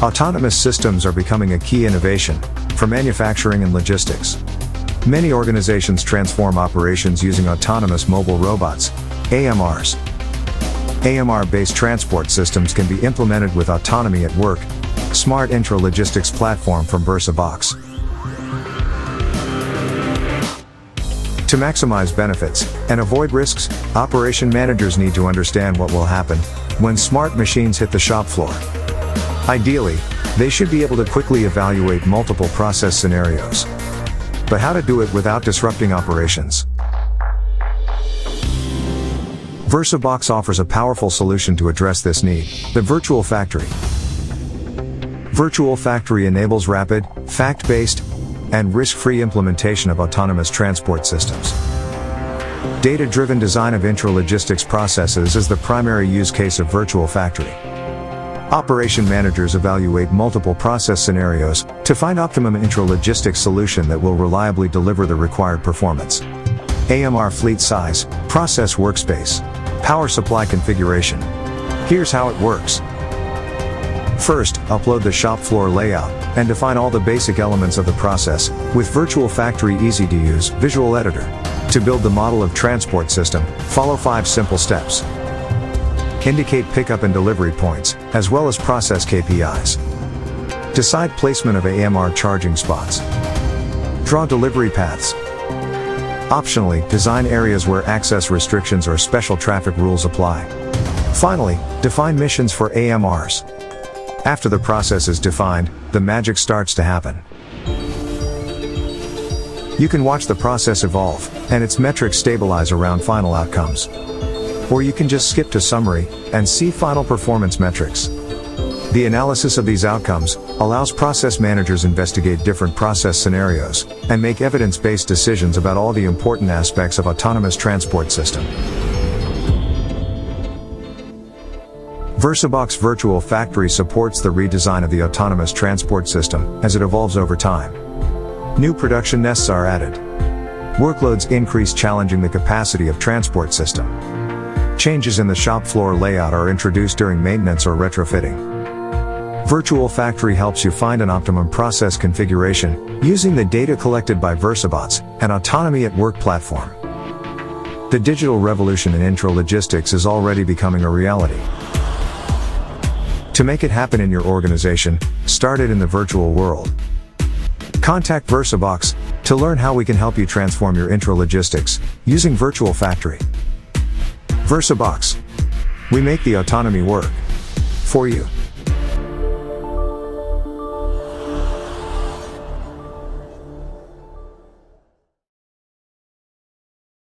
Autonomous systems are becoming a key innovation for manufacturing and logistics. Many organizations transform operations using autonomous mobile robots, AMRs. AMR-based transport systems can be implemented with Autonomy at Work, smart intralogistics platform from VersaBox. To maximize benefits and avoid risks, operation managers need to understand what will happen when smart machines hit the shop floor. Ideally, they should be able to quickly evaluate multiple process scenarios. But how to do it without disrupting operations? VersaBox offers a powerful solution to address this need: the Virtual Factory. Virtual Factory enables rapid, fact-based, and risk-free implementation of autonomous transport systems. Data-driven design of intralogistics processes is the primary use case of Virtual Factory. Operation managers evaluate multiple process scenarios to find optimum intralogistics solution that will reliably deliver the required performance. AMR fleet size, process workspace, power supply configuration. Here's how it works. First, upload the shop floor layout and define all the basic elements of the process with Virtual Factory easy-to-use visual editor. To build the model of transport system, follow 5 simple steps. Indicate pickup and delivery points, as well as process KPIs. Decide placement of AMR charging spots. Draw delivery paths. Optionally, design areas where access restrictions or special traffic rules apply. Finally, define missions for AMRs. After the process is defined, the magic starts to happen. You can watch the process evolve, and its metrics stabilize around final outcomes. Or you can just skip to summary and see final performance metrics. The analysis of these outcomes allows process managers investigate different process scenarios and make evidence-based decisions about all the important aspects of autonomous transport system. VersaBox Virtual Factory supports the redesign of the autonomous transport system as it evolves over time. New production nests are added. Workloads increase, challenging the capacity of transport system. Changes in the shop floor layout are introduced during maintenance or retrofitting. Virtual Factory helps you find an optimum process configuration using the data collected by VersaBots, an Autonomy at Work platform. The digital revolution in intralogistics is already becoming a reality. To make it happen in your organization, start it in the virtual world. Contact VersaBox to learn how we can help you transform your intralogistics using Virtual Factory. VersaBox. We make the autonomy work for you.